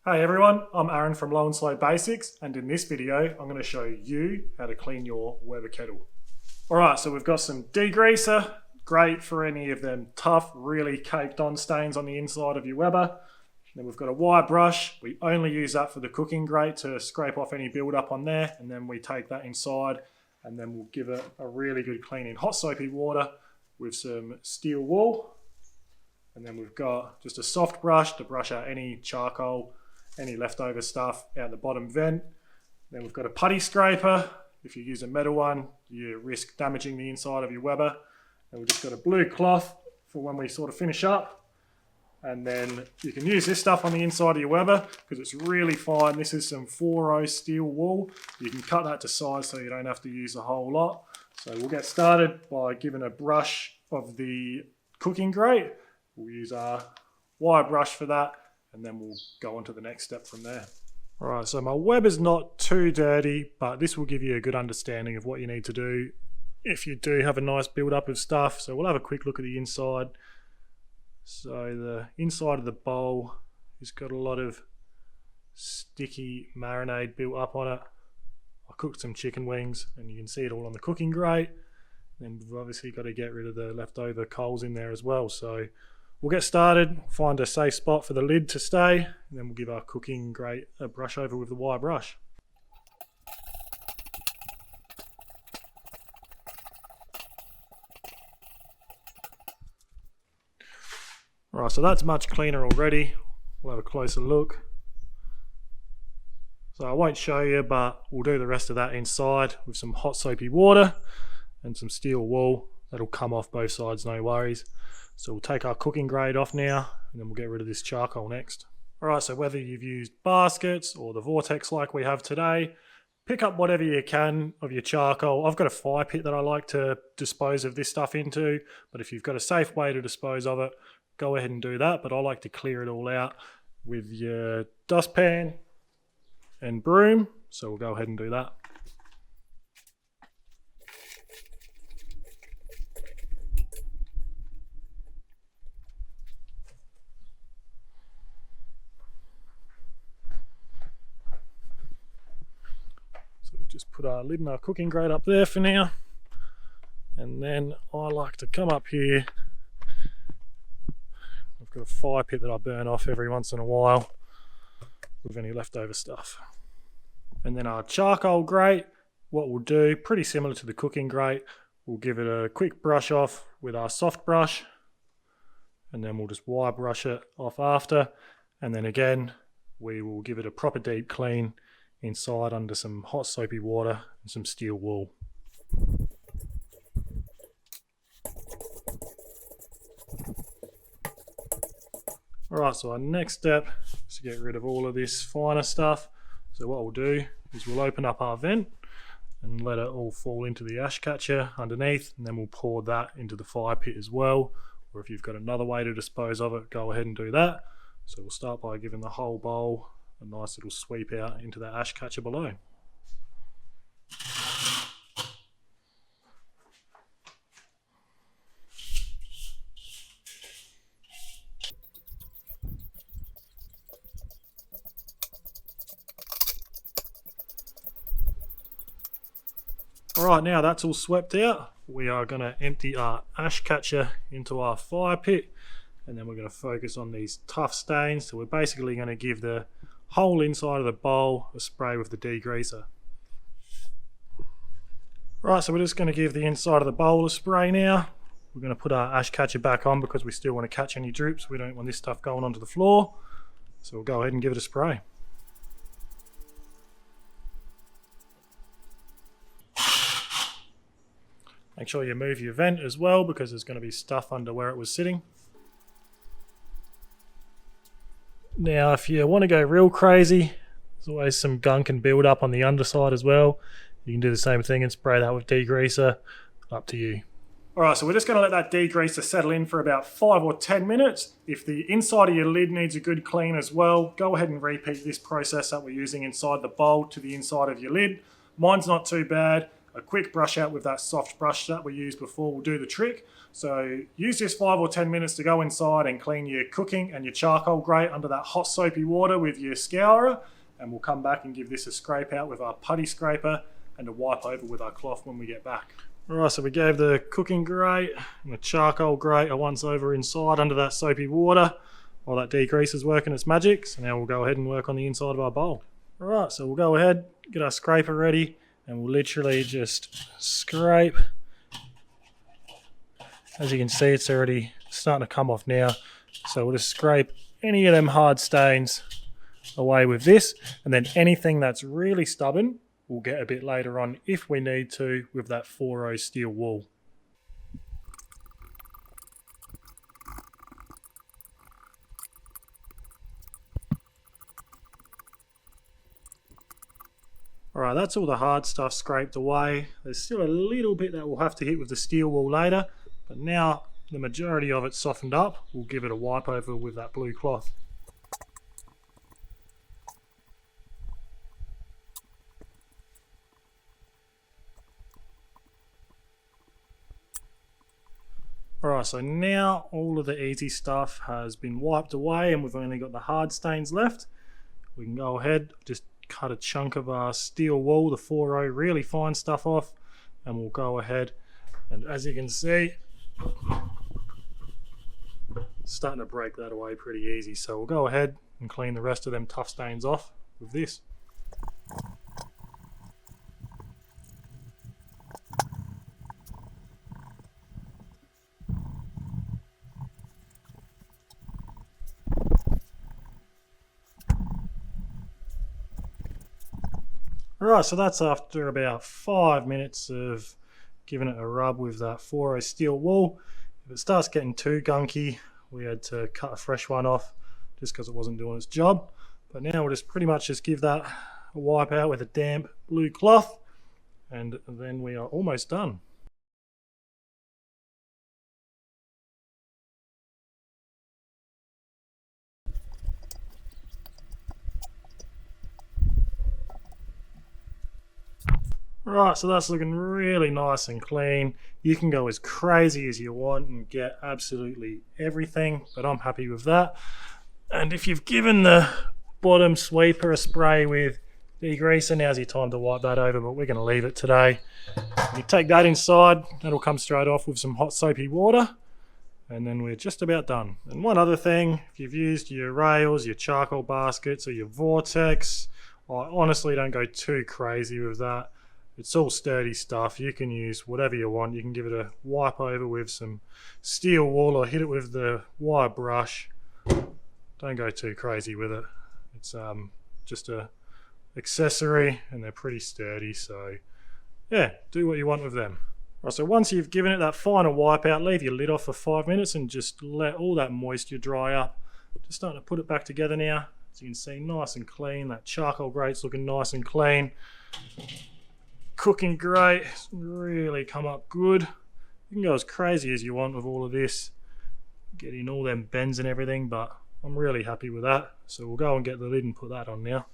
Hey everyone, I'm Aaron from Low and Slow Basics, and in this video I'm going to show you how to clean your Weber kettle. Alright, so we've got some degreaser, great for any of them tough, really caked on stains on the inside of your Weber. Then we've got a wire brush. We only use that for the cooking grate to scrape off any build up on there, and then we take that inside and then we'll give it a really good clean in hot soapy water with some steel wool. And then we've got just a soft brush to brush out any charcoal, any leftover stuff out the bottom vent. Then we've got a putty scraper. If you use a metal one, you risk damaging the inside of your Weber. And we've just got a blue cloth for when we sort of finish up. And then you can use this stuff on the inside of your Weber because it's really fine. This is some 4/0 steel wool. You can cut that to size so you don't have to use a whole lot. So we'll get started by giving a brush of the cooking grate. We'll use our wire brush for that, and then we'll go on to the next step from there. All right, so my Weber's not too dirty, but this will give you a good understanding of what you need to do if you do have a nice build up of stuff. So we'll have a quick look at the inside. So the inside of the bowl has got a lot of sticky marinade built up on it. I cooked some chicken wings and you can see it all on the cooking grate. And we've obviously got to get rid of the leftover coals in there as well. So we'll get started, find a safe spot for the lid to stay, and then we'll give our cooking grate a brush over with the wire brush. Alright, so that's much cleaner already. We'll have a closer look. So I won't show you, but we'll do the rest of that inside with some hot soapy water and some steel wool. That'll come off both sides, no worries. So we'll take our cooking grate off now, and then we'll get rid of this charcoal next. Alright, so whether you've used baskets or the vortex like we have today, pick up whatever you can of your charcoal. I've got a fire pit that I like to dispose of this stuff into, but if you've got a safe way to dispose of it, go ahead and do that. But I like to clear it all out with your dustpan and broom, so we'll go ahead and do that. Just put our lid and our cooking grate up there for now, and then I like to come up here. I've got a fire pit that I burn off every once in a while with any leftover stuff. And then our charcoal grate, what we'll do, pretty similar to the cooking grate, we'll give it a quick brush off with our soft brush, and then we'll just wire brush it off after, and then again we will give it a proper deep clean inside under some hot soapy water and some steel wool. Alright, so our next step is to get rid of all of this finer stuff. So what we'll do is we'll open up our vent and let it all fall into the ash catcher underneath, and then we'll pour that into the fire pit as well. Or if you've got another way to dispose of it, go ahead and do that. So we'll start by giving the whole bowl a nice little sweep out into the ash catcher below. Alright, now that's all swept out, we are going to empty our ash catcher into our fire pit, and then we're going to focus on these tough stains. So we're basically going to give the whole inside of the bowl a spray with the degreaser. Right, so we're just going to give the inside of the bowl a spray now. We're going to put our ash catcher back on because we still want to catch any droops. We don't want this stuff going onto the floor. So we'll go ahead and give it a spray. Make sure you move your vent as well because there's going to be stuff under where it was sitting. Now, if you want to go real crazy, there's always some gunk and build up on the underside as well. You can do the same thing and spray that with degreaser. Up to you. Alright, so we're just going to let that degreaser settle in for about 5 or 10 minutes. If the inside of your lid needs a good clean as well, go ahead and repeat this process that we're using inside the bowl to the inside of your lid. Mine's not too bad. a quick brush out with that soft brush that we used before will do the trick. So use this 5 or 10 minutes to go inside and clean your cooking and your charcoal grate under that hot soapy water with your scourer, and we'll come back and give this a scrape out with our putty scraper and a wipe over with our cloth when we get back. Alright, so we gave the cooking grate and the charcoal grate a once over inside under that soapy water while that degreaser is working its magic. So now we'll go ahead and work on the inside of our bowl. Alright, so we'll go ahead, get our scraper ready, and we'll literally just scrape. As you can see, it's already starting to come off now. So we'll just scrape any of them hard stains away with this, and then anything that's really stubborn we'll get a bit later on if we need to with that 4-0 steel wool. Alright, that's all the hard stuff scraped away. There's still a little bit that we'll have to hit with the steel wool later, but now the majority of it softened up. We'll give it a wipe over with that blue cloth. Alright, so now all of the easy stuff has been wiped away and we've only got the hard stains left. We can go ahead, just cut a chunk of our steel wool, the 4-0 really fine stuff off, and we'll go ahead, and as you can see, starting to break that away pretty easy. So we'll go ahead and clean the rest of them tough stains off with this. Alright, so that's after about 5 minutes of giving it a rub with that 4-0 steel wool. If it starts getting too gunky, we had to cut a fresh one off just because it wasn't doing its job. But now we'll just pretty much just give that a wipe out with a damp blue cloth, and then we are almost done. Right, so that's looking really nice and clean. You can go as crazy as you want and get absolutely everything, but I'm happy with that. And if you've given the bottom sweeper a spray with degreaser, now's your time to wipe that over, but we're going to leave it today. You take that inside, that'll come straight off with some hot soapy water, and then we're just about done. And one other thing, if you've used your rails, your charcoal baskets, or your vortex, I honestly don't go too crazy with that. It's all sturdy stuff. You can use whatever you want. You can give it a wipe over with some steel wool or hit it with the wire brush. Don't go too crazy with it. It's just a accessory and they're pretty sturdy. So yeah, do what you want with them. Right, so once you've given it that final wipe out, leave your lid off for 5 minutes and just let all that moisture dry up. Just starting to put it back together now. As you can see, nice and clean. That charcoal grate's looking nice and clean. Cooking grate really come up good. You can go as crazy as you want with all of this, get in all them bends and everything, but I'm really happy with that. So we'll go and get the lid and put that on now.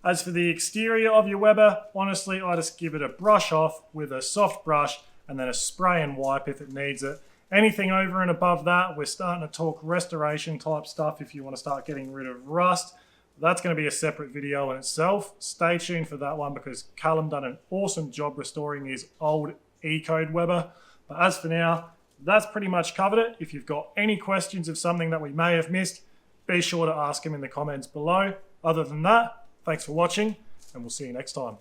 As for the exterior of your Weber, honestly I just give it a brush off with a soft brush and then a spray and wipe if it needs it. Anything over and above that, we're starting to talk restoration type stuff if you want to start getting rid of rust. That's going to be a separate video in itself. Stay tuned for that one because Callum done an awesome job restoring his old E-code Weber. But as for now, that's pretty much covered it. If you've got any questions of something that we may have missed, be sure to ask them in the comments below. Other than that, thanks for watching and we'll see you next time.